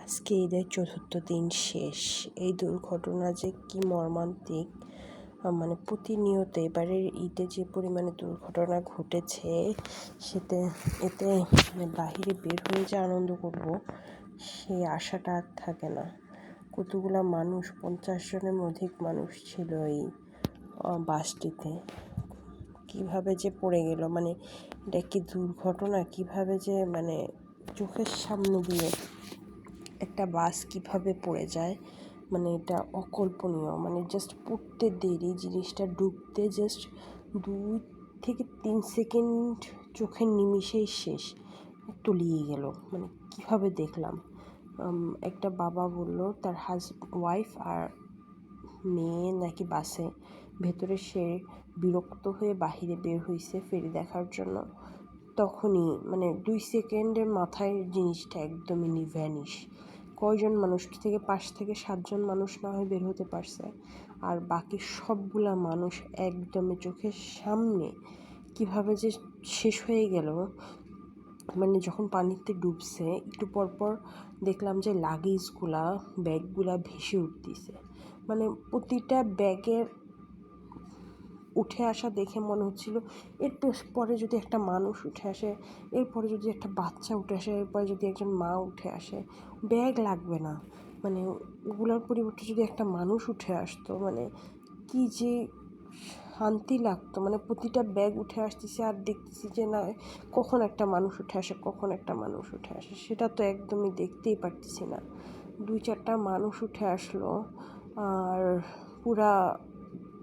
আজকে ঈদের চতুর্থ দিন শেষ। এই দুর্ঘটনা যে কি মর্মান্তিক, মানে প্রতিনিয়ত এবারের ঈদে যে পরিমাণে দুর্ঘটনা ঘটেছে এতে মানে বাহিরে বের হয়ে যে আনন্দ করব সেই আশাটা আর থাকে না। কতগুলা মানুষ, 50 জনের অধিক মানুষ ছিল এই বাসটিতে। কিভাবে যে পড়ে গেল, মানে এটা কি দুর্ঘটনা, কিভাবে যে মানে চোখের সামনে দিয়ে একটা বাস কিভাবে পড়ে যায়, মানে এটা অকল্পনীয়। মানে জাস্ট পড়তে দেরি, জিনিসটা ডুবতে জাস্ট 2 থেকে 3 সেকেন্ড চোখের নিমিষেই শেষ, তলিয়ে গেল। মানে কিভাবে দেখলাম, একটা বাবা বলল তার ওয়াইফ আর মেয়ে নাকি বাসে ভেতরে, সে বিরক্ত হয়ে বাহিরে বের হয়েছে ফেরি দেখার জন্য। তখনই মানে 2 সেকেন্ডের মাথায় জিনিসটা একদমই ভ্যানিশ। কয়জন মানুষ থেকে 5 থেকে 7 জন মানুষ না হয় বের হতে পারছে, আর বাকি সবগুলা মানুষ একদমই চোখের সামনে কিভাবে যে শেষ হয়ে গেল। মানে যখন পানিতে ডুবছে একটু পরপর দেখলাম যে লাগেজগুলা, ব্যাগগুলা ভেসে উঠতেছে। মানে প্রতিটা ব্যাগের উঠে আসা দেখে মনে হচ্ছিল এর পরে যদি একটা মানুষ উঠে আসে, এরপরে যদি একটা বাচ্চা উঠে আসে, এরপরে যদি একজন মা উঠে আসে, ব্যাগ লাগবে না। মানে ওগুলোর পরিবর্তে যদি একটা মানুষ উঠে আসতো, মানে কি যে শান্তি লাগতো। মানে প্রতিটা ব্যাগ উঠে আসতেছে আর দেখতেছি যে না, কখন একটা মানুষ উঠে আসে, কখন একটা মানুষ উঠে আসে, সেটা তো একদমই দেখতেই পারতেছি না। 2-4টা মানুষ উঠে আসলো, আর পুরা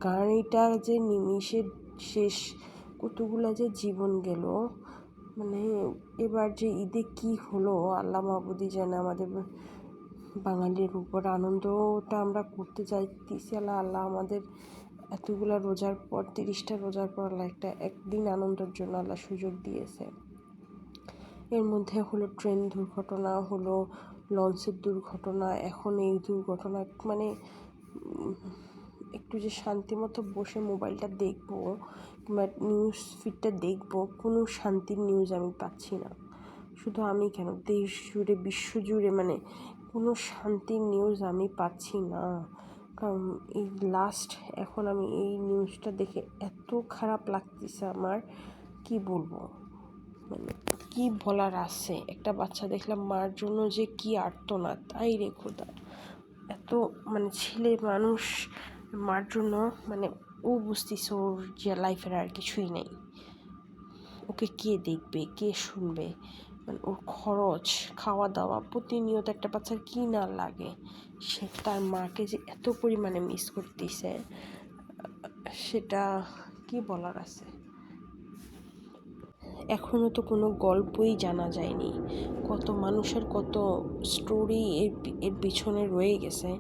গাড়িটা যে নিমিষে শেষ, কতগুলা যে জীবন গেল। মানে এবার যে ঈদে কি হলো আল্লাহ মাহবুদই জানে। আমাদের বাঙালির উপর আনন্দটা আমরা করতে চাইতেছি, আল্লাহ আমাদের এতগুলা রোজার পর, 30টা রোজার পর আল্লাহ একদিন আনন্দের জন্য আল্লাহ সুযোগ দিয়েছে। এর মধ্যে হলো ট্রেন দুর্ঘটনা, হলো লঞ্চের দুর্ঘটনা, এখন এই দুর্ঘটনা। মানে একটু যে শান্তি মতো বসে মোবাইলটা দেখবো কিংবা নিউজ ফিডটা দেখবো, কোনো শান্তির নিউজ আমি পাচ্ছি না। শুধু আমি কেন, দেশ জুড়ে, বিশ্ব জুড়ে, মানে কোনো শান্তির নিউজ আমি পাচ্ছি না। কারণ এই লাস্ট এখন আমি এই নিউজটা দেখে এত খারাপ লাগতেছে আমার, কি বলবো, মানে কি বলার আছে। একটা বাচ্চা দেখলাম, মার জন্য যে কি আর্তনাদ, তাই রে খোদা। এত মানে ছেলে মানুষ মার জন্য, মানে ও বুঝতেছে ওর যে লাইফের আর কিছুই নেই, ওকে কে দেখবে, কে শুনবে। মানে ওর খরচ, খাওয়া দাওয়া, প্রতিনিয়ত একটা বাচ্চার কি না লাগে, সে তার মাকে যে এত পরিমাণে মিস করতেছে, সেটা কি বলার আছে। এখনও তো কোনো গল্পই জানা যায়নি, কত মানুষের কত স্টোরি এর পিছনে রয়ে গেছে,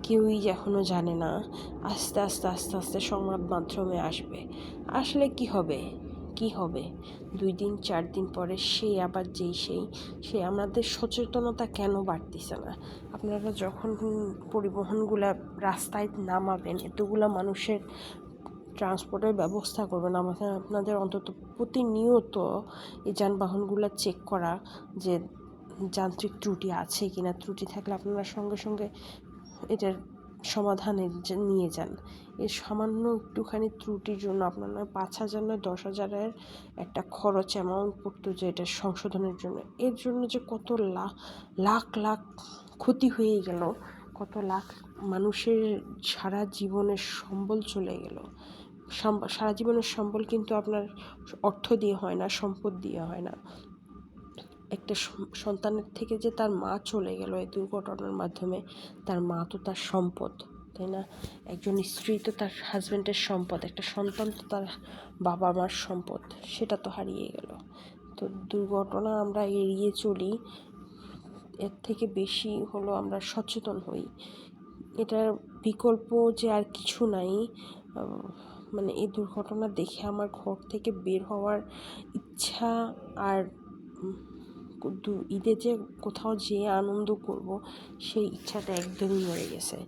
কেউই এখনও জানে না। আস্তে আস্তে আস্তে আস্তে সংবাদ মাধ্যমে আসবে, আসলে কি হবে, কি হবে 2 দিন 4 দিন পরে সেই আবার সে আমাদের সচেতনতা কেন বাড়তেছে না? আপনারা যখন পরিবহনগুলা রাস্তায় নামাবেন, এতগুলা মানুষের ট্রান্সপোর্টের ব্যবস্থা করবেন, আপনাদের অন্তত প্রতিনিয়ত এই যানবাহনগুলো চেক করা, যে যান্ত্রিক ত্রুটি আছে কিনা, ত্রুটি থাকলে আপনারা সঙ্গে সঙ্গে এটার সমাধানে নিয়ে যান। এর সামান্য একটুখানি ত্রুটির জন্য আপনারা 5,000 না 10,000-এর একটা খরচ অ্যামাউন্ট পড়তো যে এটা সংশোধনের জন্য। এর জন্য যে কত লাখ লাখ ক্ষতি হয়ে গেল, কত লাখ মানুষের সারা জীবনের সম্বল চলে গেল। সারা জীবনের সম্বল কিন্তু আপনার অর্থ দিয়ে হয় না, সম্পদ দিয়ে হয় না। একটা সন্তানের থেকে যে তার মা চলে গেল এই দুর্ঘটনার মাধ্যমে, তার মা তো তার সম্পদ, তাই না? একজন স্ত্রী তো তার হাজব্যান্ডের সম্পদ, একটা সন্তান তো তার বাবা মার সম্পদ, সেটা তো হারিয়ে গেল। তো দুর্ঘটনা আমরা এড়িয়ে চলি, এর থেকে বেশি হলো আমরা সচেতন হই। এটার বিকল্প যে আর কিছু নাই। মানে এই দুর্ঘটনা দেখে আমার ঘর থেকে বের হওয়ার ইচ্ছা, আর ঈদে যে কোথাও যেয়ে আনন্দ করব সেই ইচ্ছাটা একদমই মরে গেছে।